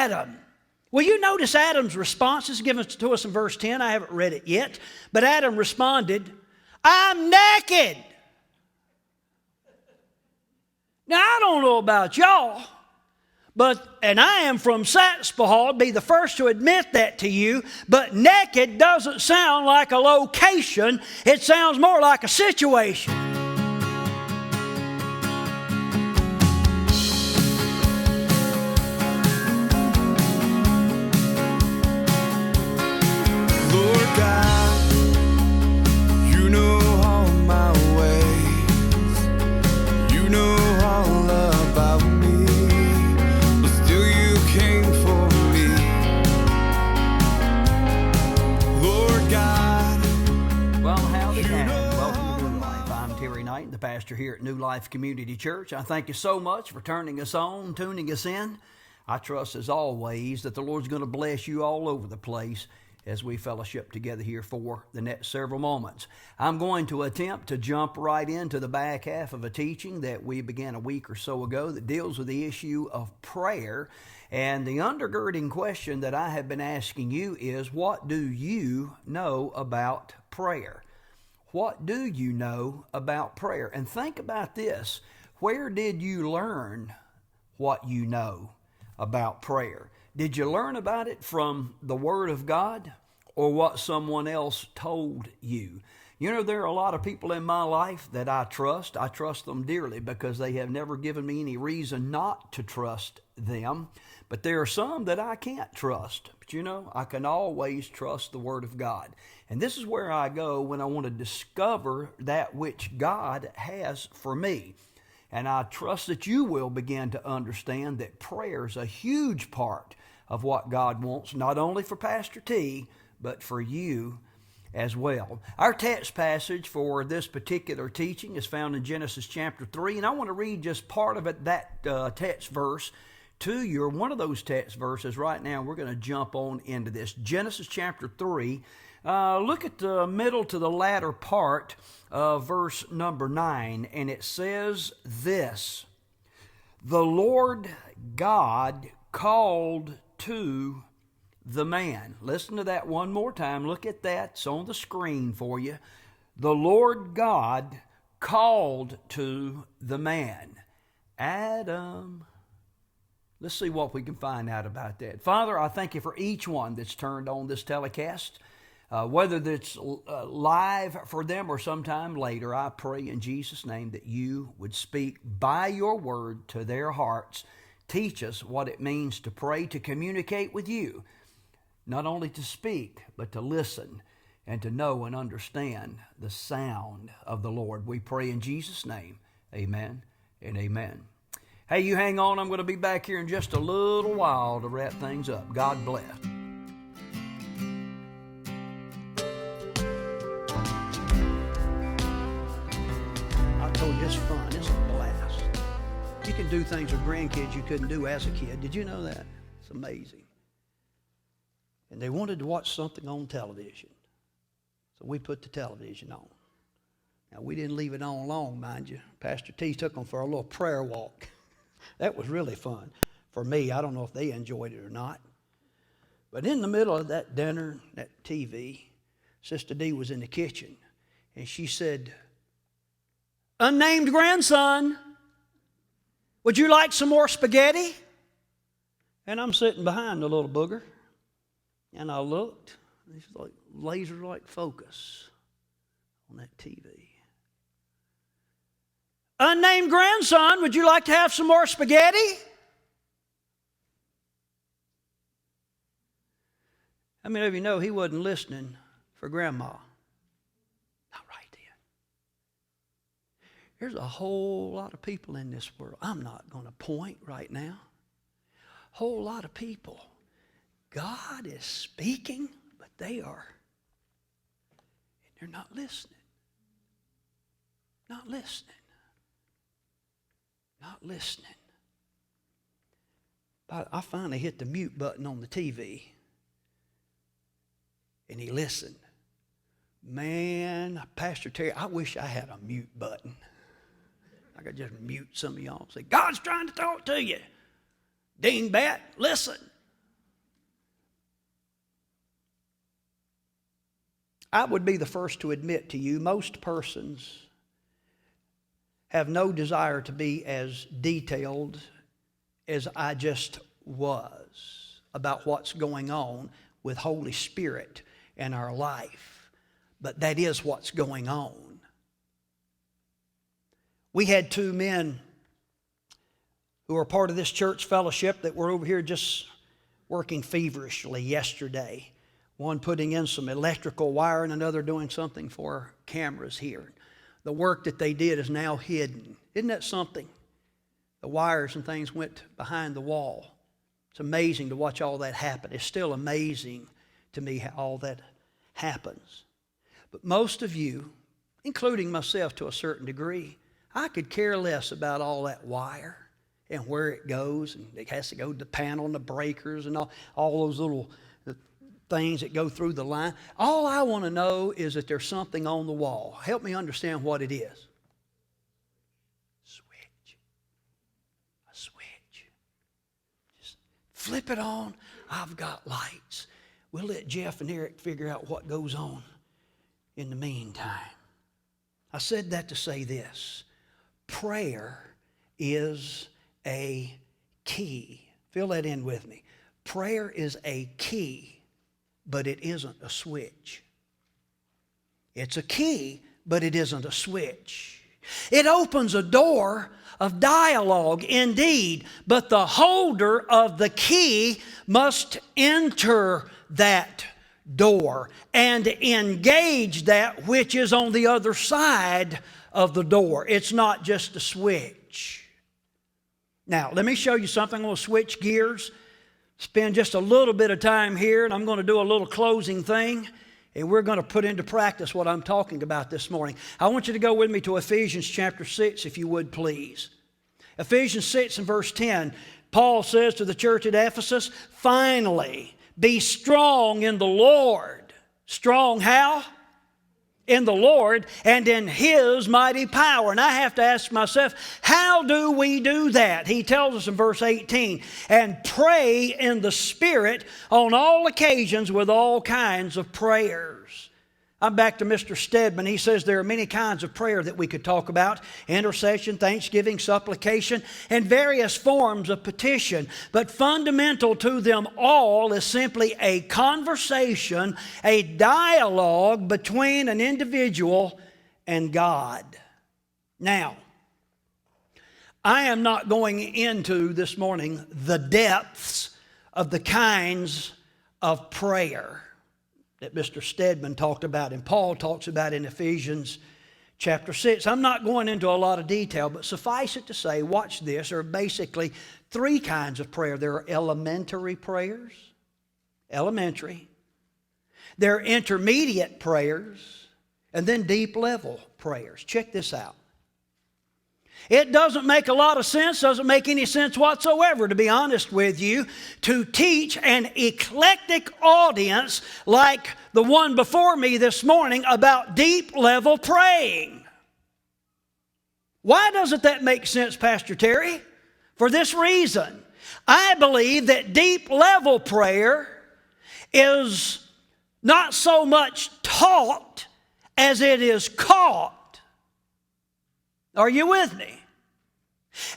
Adam. Well, you notice Adam's response is given to us in verse 10. I haven't read it yet. But Adam responded, I'm naked. Now, I don't know about y'all, and I am from Satspahaw, be the first to admit that to you, but naked doesn't sound like a location. It sounds more like a situation. Lord God, you know all my ways. You know all about me. But still you came for me. Lord God. Well, howdy, and welcome to New Life. I'm Terry Knight, the pastor here at New Life Community Church. I thank you so much for turning us on, tuning us in. I trust, as always, that the Lord's going to bless you all over the place as we fellowship together here for the next several moments. I'm going to attempt to jump right into the back half of a teaching that we began a week or so ago that deals with the issue of prayer. And the undergirding question that I have been asking you is, what do you know about prayer? What do you know about prayer? And think about this. Where did you learn what you know about prayer? Did you learn about it from the Word of God or what someone else told you? You know, there are a lot of people in my life that I trust. I trust them dearly because they have never given me any reason not to trust them. But there are some that I can't trust. But you know, I can always trust the Word of God. And this is where I go when I want to discover that which God has for me. And I trust that you will begin to understand that prayer is a huge part of what God wants, not only for Pastor T, but for you as well. Our text passage for this particular teaching is found in Genesis chapter 3, and I want to read just part of it, that text verse to you, or one of those text verses right now. We're going to jump on into this. Genesis chapter 3, look at the middle to the latter part of verse number 9, and it says this: the Lord God called to the man. Listen to that one more time. Look at that. It's on the screen for you. The Lord God called to the man, Adam. Let's see what we can find out about that. Father, I thank you for each one that's turned on this telecast. Whether that's live for them or sometime later, I pray in Jesus' name that you would speak by your word to their hearts. Teach us what it means to pray, to communicate with you, not only to speak, but to listen and to know and understand the sound of the Lord. We pray in Jesus' name, amen and amen. Hey, you hang on. I'm going to be back here in just a little while to wrap things up. God bless. I told you, it's fun. It's a blast. You can do things with grandkids you couldn't do as a kid. Did you know that? It's amazing. And they wanted to watch something on television. So we put the television on. Now, we didn't leave it on long, mind you. Pastor T took them for a little prayer walk. That was really fun. For me, I don't know if they enjoyed it or not. But in the middle of that dinner, that TV, Sister D was in the kitchen. And she said, "Unnamed grandson, would you like some more spaghetti?" And I'm sitting behind the little booger. And I looked, and it's like laser-like focus on that TV. "Unnamed grandson, would you like to have some more spaghetti?" How many of you know he wasn't listening for Grandma? Not right then. There's a whole lot of people in this world. I'm not going to point right now. Whole lot of people. God is speaking, but they're not listening. Not listening. Not listening. But I finally hit the mute button on the TV, and he listened. Man, Pastor Terry, I wish I had a mute button. I could just mute some of y'all and say, "God's trying to talk to you. Dingbat, listen." I would be the first to admit to you, most persons have no desire to be as detailed as I just was about what's going on with Holy Spirit in our life. But that is what's going on. We had two men who are part of this church fellowship that were over here just working feverishly yesterday. One putting in some electrical wire and another doing something for cameras here. The work that they did is now hidden. Isn't that something? The wires and things went behind the wall. It's amazing to watch all that happen. It's still amazing to me how all that happens. But most of you, including myself to a certain degree, I could care less about all that wire and where it goes. And it has to go to the panel and the breakers and all those little things that go through the line. All I want to know is that there's something on the wall. Help me understand what it is. Switch. A switch. Just flip it on. I've got lights. We'll let Jeff and Eric figure out what goes on in the meantime. I said that to say this. Prayer is a key. Fill that in with me. Prayer is a key, but it isn't a switch. It's a key, but it isn't a switch. It opens a door of dialogue indeed, but the holder of the key must enter that door and engage that which is on the other side of the door. It's not just a switch. Now, let me show you something. I'm going to switch gears, spend just a little bit of time here, and I'm going to do a little closing thing, and we're going to put into practice what I'm talking about this morning. I want you to go with me to Ephesians chapter 6, if you would, please. Ephesians 6 and verse 10, Paul says to the church at Ephesus, finally, be strong in the Lord. Strong how? In the Lord and in His mighty power. And I have to ask myself, how do we do that? He tells us in verse 18, and pray in the Spirit on all occasions with all kinds of prayers. I'm back to Mr. Stedman. He says there are many kinds of prayer that we could talk about. Intercession, thanksgiving, supplication, and various forms of petition. But fundamental to them all is simply a conversation, a dialogue between an individual and God. Now, I am not going into this morning the depths of the kinds of prayer that Mr. Stedman talked about and Paul talks about in Ephesians chapter 6. I'm not going into a lot of detail, but suffice it to say, watch this, there are basically three kinds of prayer. There are elementary prayers, elementary. There are intermediate prayers, and then deep level prayers. Check this out. It doesn't make a lot of sense, doesn't make any sense whatsoever, to be honest with you, to teach an eclectic audience like the one before me this morning about deep level praying. Why doesn't that make sense, Pastor Terry? For this reason. I believe that deep level prayer is not so much taught as it is caught. Are you with me?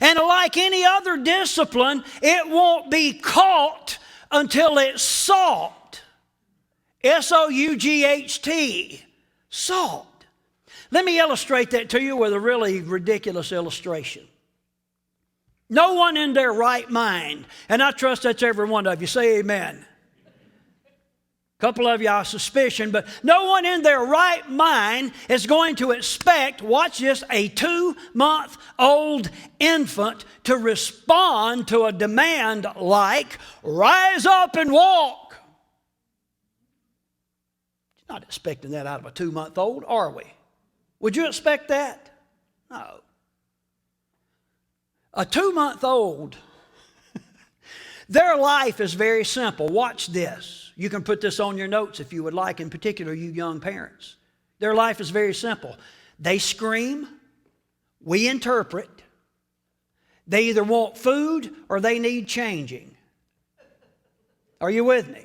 And like any other discipline, it won't be caught until it's sought. S-O-U-G-H-T. Sought. Let me illustrate that to you with a really ridiculous illustration. No one in their right mind, and I trust that's every one of you, say amen. A couple of you, I suspicion, but no one in their right mind is going to expect, watch this, a 2-month-old infant to respond to a demand like, rise up and walk. Not expecting that out of a 2-month-old, are we? Would you expect that? No. A 2-month-old, their life is very simple. Watch this. You can put this on your notes if you would like, in particular you young parents. Their life is very simple. They scream, we interpret. They either want food or they need changing. Are you with me?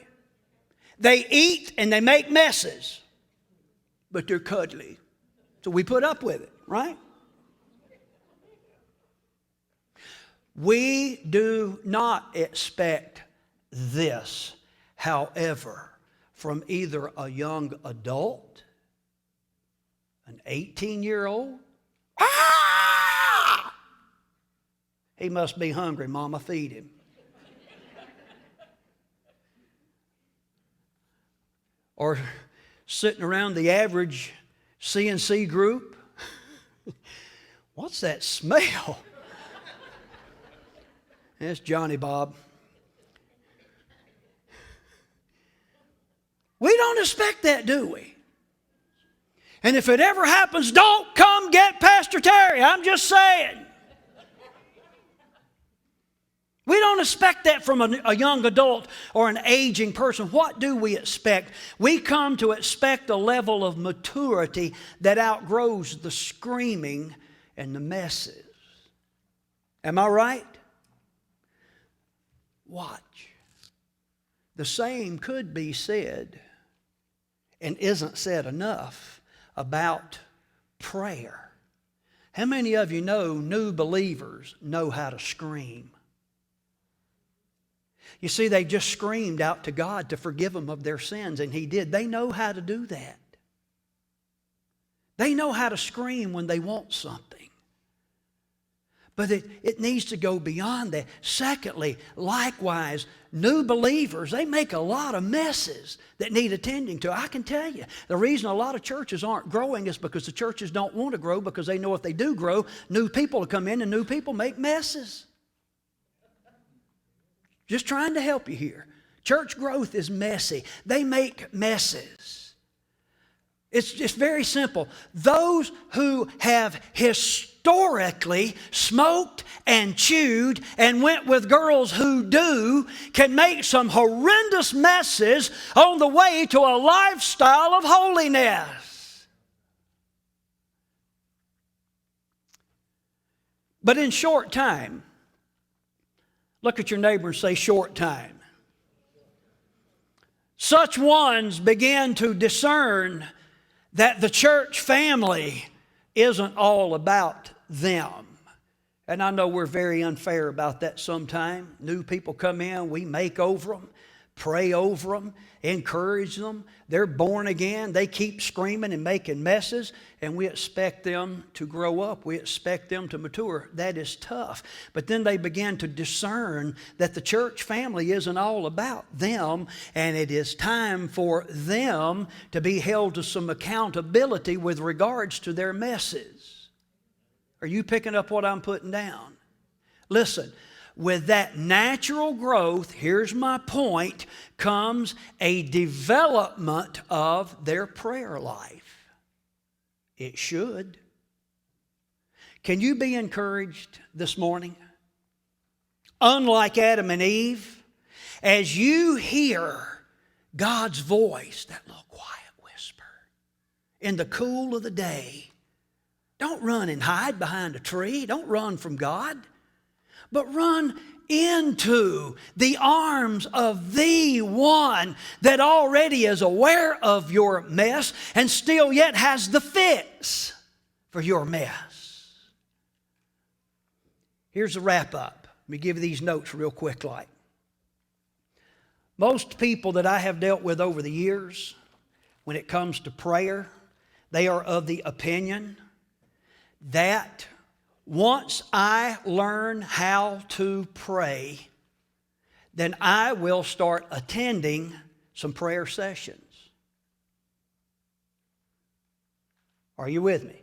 They eat and they make messes. but they're cuddly. So we put up with it, right? We do not expect this, however, from either a young adult, an 18-year-old. Ah! He must be hungry, Mama, feed him. Or sitting around the average CNC group. What's that smell? That's Johnny Bob. We don't expect that, do we? And if it ever happens, don't come get Pastor Terry. I'm just saying. We don't expect that from a young adult or an aging person. What do we expect? We come to expect a level of maturity that outgrows the screaming and the messes. Am I right? Watch. The same could be said, and isn't said enough, about prayer. How many of you know new believers know how to scream? You see, they just screamed out to God to forgive them of their sins, and He did. They know how to do that. They know how to scream when they want something. But it needs to go beyond that. Secondly, likewise, new believers, they make a lot of messes that need attending to. I can tell you, the reason a lot of churches aren't growing is because the churches don't want to grow, because they know if they do grow, new people will come in and new people make messes. Just trying to help you here. Church growth is messy. They make messes. It's just very simple. Those who have historically smoked and chewed and went with girls who do can make some horrendous messes on the way to a lifestyle of holiness. But in short time, look at your neighbor and say, short time. Such ones begin to discern that the church family isn't all about them. And I know we're very unfair about that sometimes. New people come in, we make over them, pray over them, encourage them. They're born again. They keep screaming and making messes, and we expect them to grow up. We expect them to mature. That is tough. But then they begin to discern that the church family isn't all about them, and it is time for them to be held to some accountability with regards to their messes. Are you picking up what I'm putting down? Listen. With that natural growth, here's my point, comes a development of their prayer life. It should. Can you be encouraged this morning? Unlike Adam and Eve, as you hear God's voice, that little quiet whisper, in the cool of the day, don't run and hide behind a tree. Don't run from God. But run into the arms of the one that already is aware of your mess and still yet has the fix for your mess. Here's the wrap up. Let me give you these notes real quick like. Most people that I have dealt with over the years, when it comes to prayer, they are of the opinion that once I learn how to pray, then I will start attending some prayer sessions. Are you with me?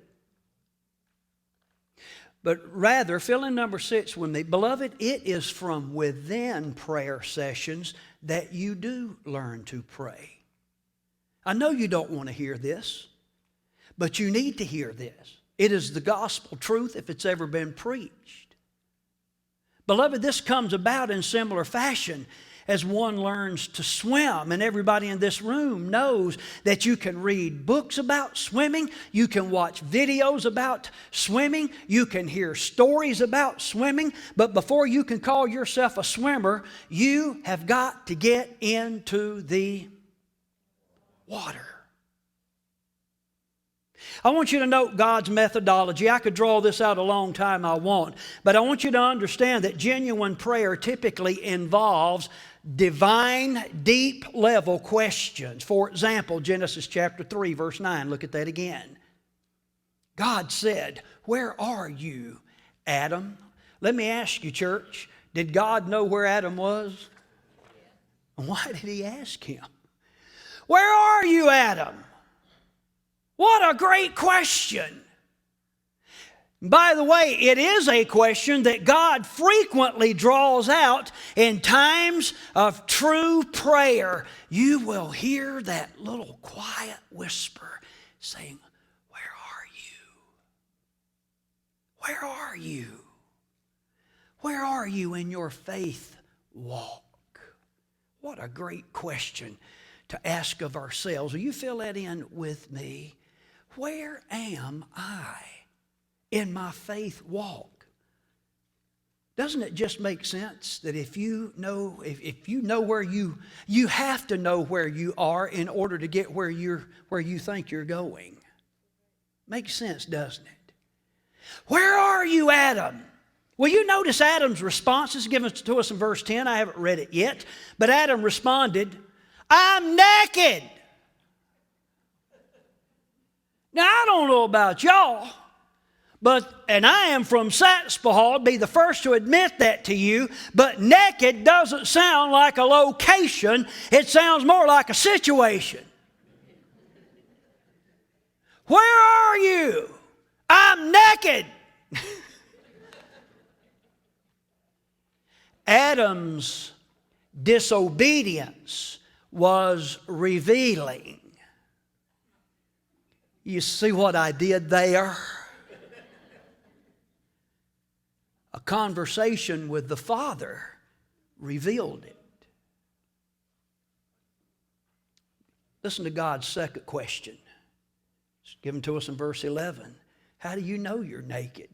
But rather, fill in number 6 with me. Beloved, it is from within prayer sessions that you do learn to pray. I know you don't want to hear this, but you need to hear this. It is the gospel truth if it's ever been preached. Beloved, this comes about in similar fashion as one learns to swim. And everybody in this room knows that you can read books about swimming, you can watch videos about swimming, you can hear stories about swimming, but before you can call yourself a swimmer, you have got to get into the water. I want you to note God's methodology. I could draw this out a long time, I won't. But I want you to understand that genuine prayer typically involves divine, deep-level questions. For example, Genesis chapter 3, verse 9. Look at that again. God said, "Where are you, Adam?" Let me ask you, church, did God know where Adam was? Why did he ask him? Where are you, Adam? What a great question. By the way, it is a question that God frequently draws out in times of true prayer. You will hear that little quiet whisper saying, "Where are you? Where are you? Where are you in your faith walk?" What a great question to ask of ourselves. Will you fill that in with me? Where am I in my faith walk? Doesn't it just make sense that if you know where you have to know where you are in order to get where you think you're going? Makes sense, doesn't it? Where are you, Adam? Well, you notice Adam's response is given to us in verse 10. I haven't read it yet. But Adam responded, "I'm naked." Now, I don't know about y'all, and I am from Satspahaw, be the first to admit that to you, but naked doesn't sound like a location. It sounds more like a situation. Where are you? I'm naked. Adam's disobedience was revealing. You see what I did there? A conversation with the Father revealed it. Listen to God's second question. It's given to us in verse 11. How do you know you're naked?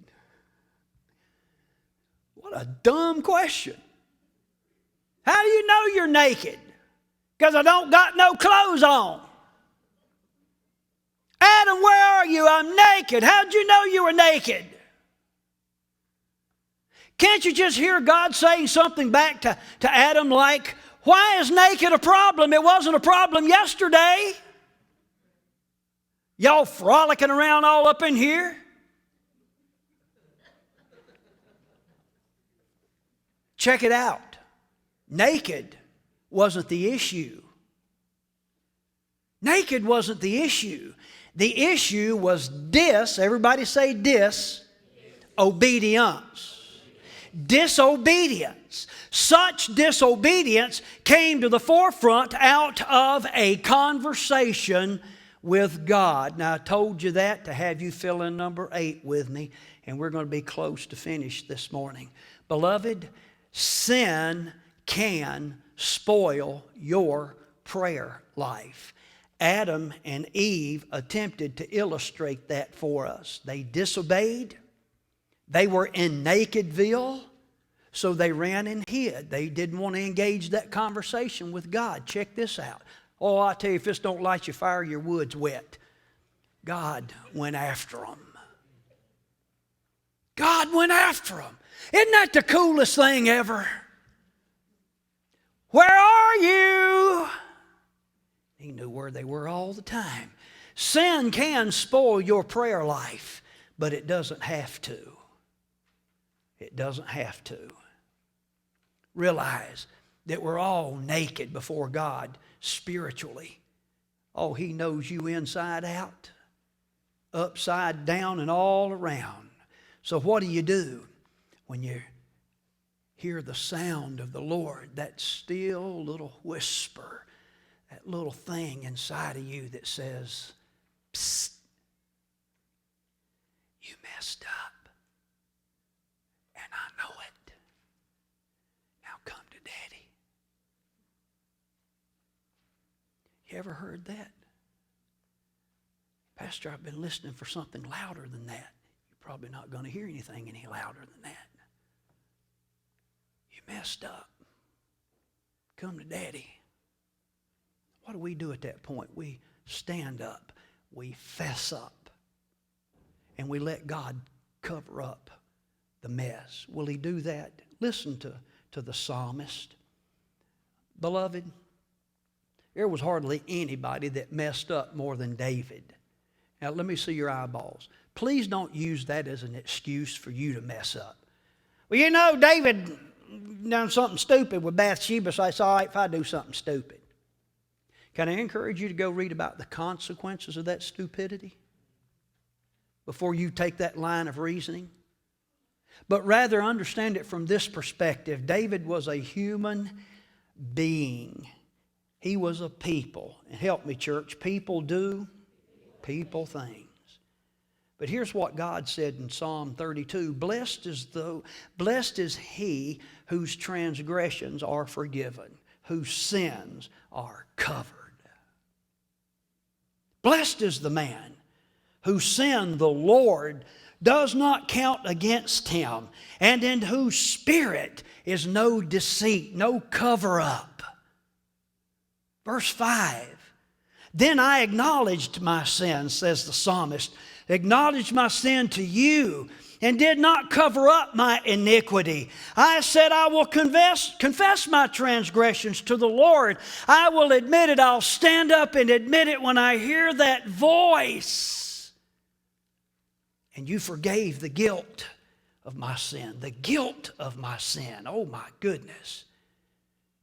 What a dumb question. How do you know you're naked? Because I don't got no clothes on. Adam, where are you? I'm naked. How'd you know you were naked? Can't you just hear God saying something back to Adam like, why is naked a problem? It wasn't a problem yesterday. Y'all frolicking around all up in here. Check it out. Naked wasn't the issue. Naked wasn't the issue. The issue was everybody say obedience. Disobedience. Such disobedience came to the forefront out of a conversation with God. Now, I told you that to have you fill in number 8 with me, and we're going to be close to finish this morning. Beloved, sin can spoil your prayer life. Adam and Eve attempted to illustrate that for us. They disobeyed. They were in Nakedville, so they ran and hid. They didn't want to engage that conversation with God. Check this out. Oh, I tell you, if this don't light your fire, your wood's wet. God went after them. God went after them. Isn't that the coolest thing ever? Where are you? He knew where they were all the time. Sin can spoil your prayer life, but it doesn't have to. It doesn't have to. Realize that we're all naked before God spiritually. Oh, He knows you inside out, upside down, and all around. So what do? When you hear the sound of the Lord, that still little whisper, that little thing inside of you that says, "Psst, you messed up, and I know it. Now come to Daddy." You ever heard that? Pastor, I've been listening for something louder than that. You're probably not going to hear anything any louder than that. You messed up. Come to Daddy. What do we do at that point? We stand up. We fess up. and we let God cover up the mess. Will He do that? Listen to the psalmist. Beloved, there was hardly anybody that messed up more than David. Now, let me see your eyeballs. Please don't use that as an excuse for you to mess up. Well, you know, David done something stupid with Bathsheba, so it's all right if I do something stupid. Can I encourage you to go read about the consequences of that stupidity before you take that line of reasoning? But rather understand it from this perspective. David was a human being. He was a people. And help me, church, people do people things. But here's what God said in Psalm 32. Blessed is he whose transgressions are forgiven, whose sins are covered. Blessed is the man whose sin the Lord does not count against him, and in whose spirit is no deceit, no cover-up. Verse 5. Then I acknowledged my sin, says the psalmist, acknowledged my sin to you, and did not cover up my iniquity. I said, I will confess my transgressions to the Lord. I will admit it. I'll stand up and admit it when I hear that voice. And you forgave the guilt of my sin. The guilt of my sin. Oh my goodness.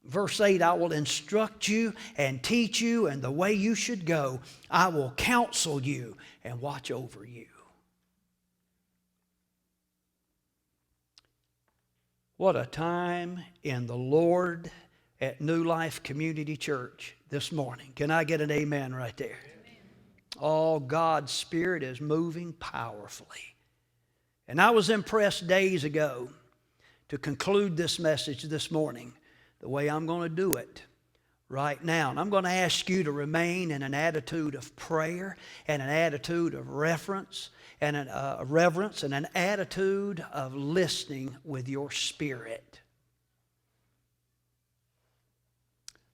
Verse 8, I will instruct you and teach you in the way you should go. I will counsel you and watch over you. What a time in the Lord at New Life Community Church this morning. Can I get an amen right there? Oh, God's Spirit is moving powerfully. And I was impressed days ago to conclude this message this morning the way I'm going to do it right now. And I'm going to ask you to remain in an attitude of prayer and an attitude of reverence and an attitude of listening with your spirit.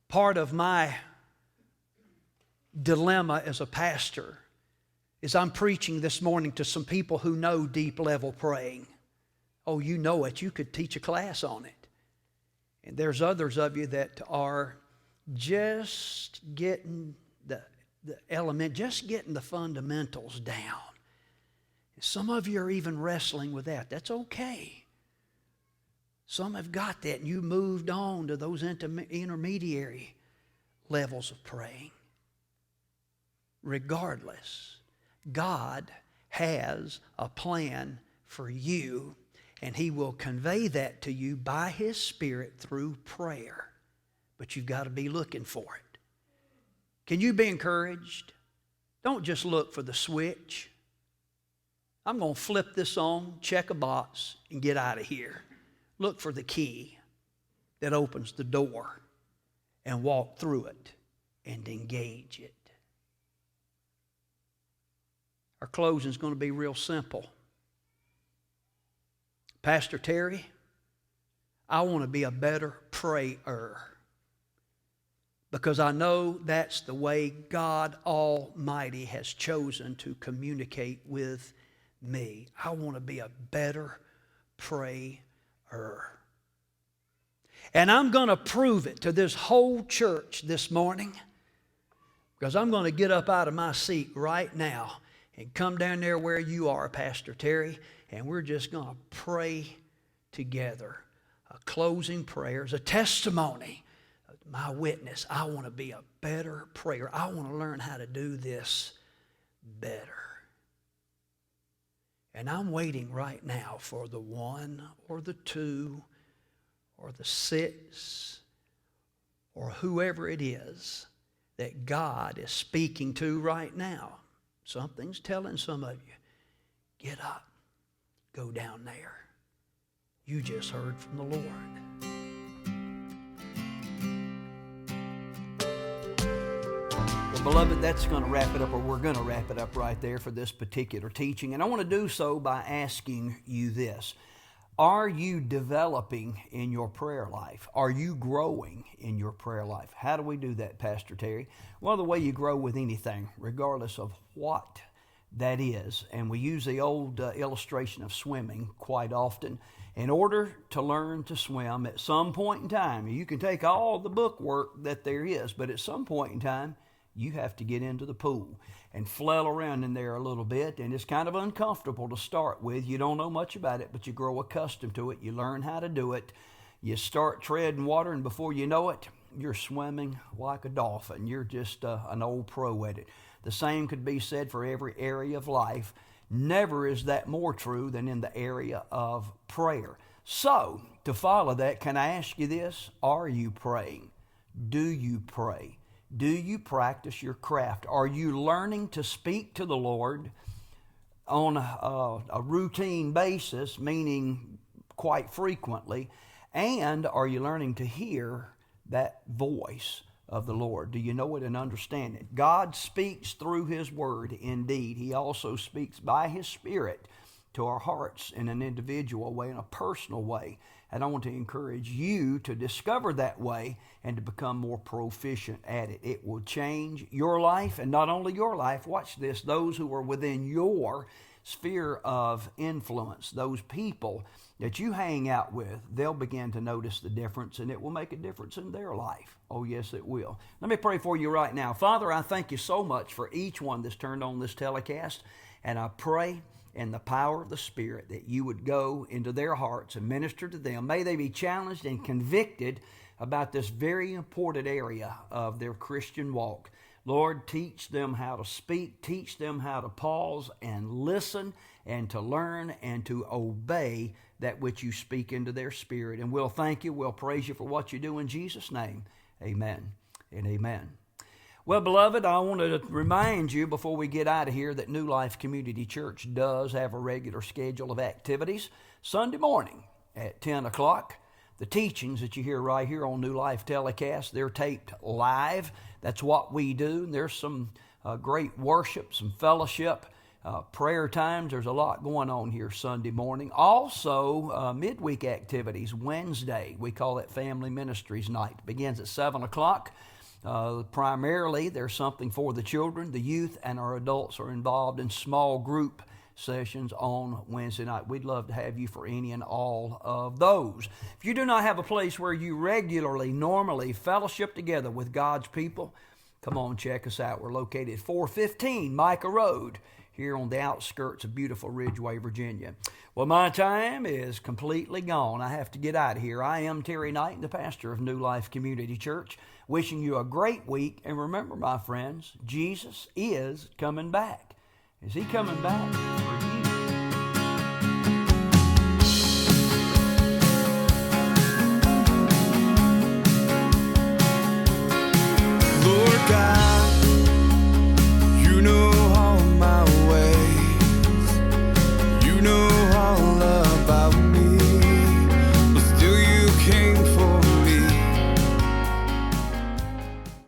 Part of my dilemma as a pastor is I'm preaching this morning to some people who know deep level praying. Oh, you know it. You could teach a class on it. And there's others of you that are just getting the element, just getting the fundamentals down. Some of you are even wrestling with that. That's okay. Some have got that, and you moved on to those intermediary levels of praying. Regardless, God has a plan for you, and He will convey that to you by His Spirit through prayer. But you've got to be looking for it. Can you be encouraged? Don't just look for the switch. I'm going to flip this on, check a box, and get out of here. Look for the key that opens the door and walk through it and engage it. Our closing is going to be real simple. Pastor Terry, I want to be a better prayer because I know that's the way God Almighty has chosen to communicate with me. I want to be a better prayer. And I'm going to prove it to this whole church this morning because I'm going to get up out of my seat right now and come down there where you are, Pastor Terry, and we're just going to pray together. A closing prayer is a testimony of my witness. I want to be a better prayer. I want to learn how to do this better. And I'm waiting right now for the 1 or the 2 or the 6 or whoever it is that God is speaking to right now. Something's telling some of you, get up, go down there. You just heard from the Lord. Well, beloved, that's going to wrap it up, or we're going to wrap it up right there for this particular teaching. And I want to do so by asking you this. Are you developing in your prayer life? Are you growing in your prayer life? How do we do that, Pastor Terry? Well, the way you grow with anything, regardless of what that is. And we use the old illustration of swimming quite often. In order to learn to swim, at some point in time, you can take all the book work that there is, but at some point in time, you have to get into the pool and flail around in there a little bit. And it's kind of uncomfortable to start with. You don't know much about it, but you grow accustomed to it. You learn how to do it. You start treading water, and before you know it, you're swimming like a dolphin. You're just an old pro at it. The same could be said for every area of life. Never is that more true than in the area of prayer. So, to follow that, can I ask you this? Are you praying? Do you pray? Do you practice your craft? Are you learning to speak to the Lord on a routine basis, meaning quite frequently? And are you learning to hear that voice of the Lord? Do you know it and understand it? God speaks through His Word indeed. He also speaks by His Spirit to our hearts in an individual way, in a personal way. And I want to encourage you to discover that way and to become more proficient at it. It will change your life, and not only your life, watch this, those who are within your sphere of influence, those people that you hang out with, they'll begin to notice the difference, and it will make a difference in their life. Oh, yes, it will. Let me pray for you right now. Father, I thank you so much for each one that's turned on this telecast, and I pray in the power of the Spirit that you would go into their hearts and minister to them. May they be challenged and convicted about this very important area of their Christian walk. Lord, teach them how to speak, teach them how to pause and listen and to learn and to obey that which you speak into their spirit. And we'll thank you, we'll praise you for what you do in Jesus' name. Amen and amen. Well, beloved, I want to remind you before we get out of here that New Life Community Church does have a regular schedule of activities. Sunday morning at 10 o'clock. The teachings that you hear right here on New Life Telecast, they're taped live. That's what we do. There's some great worship, some fellowship, prayer times. There's a lot going on here Sunday morning. Also, midweek activities. Wednesday, we call it Family Ministries Night. It begins at 7 o'clock. Primarily, there's something for the children, the youth, and our adults are involved in small group sessions on Wednesday night. We'd love to have you for any and all of those. If you do not have a place where you regularly, normally fellowship together with God's people, come on, check us out. We're located at 415 Micah Road here on the outskirts of beautiful Ridgeway, Virginia. Well, my time is completely gone. I have to get out of here. I am Terry Knight, the pastor of New Life Community Church, wishing you a great week. And remember, my friends, Jesus is coming back. Is He coming back for you?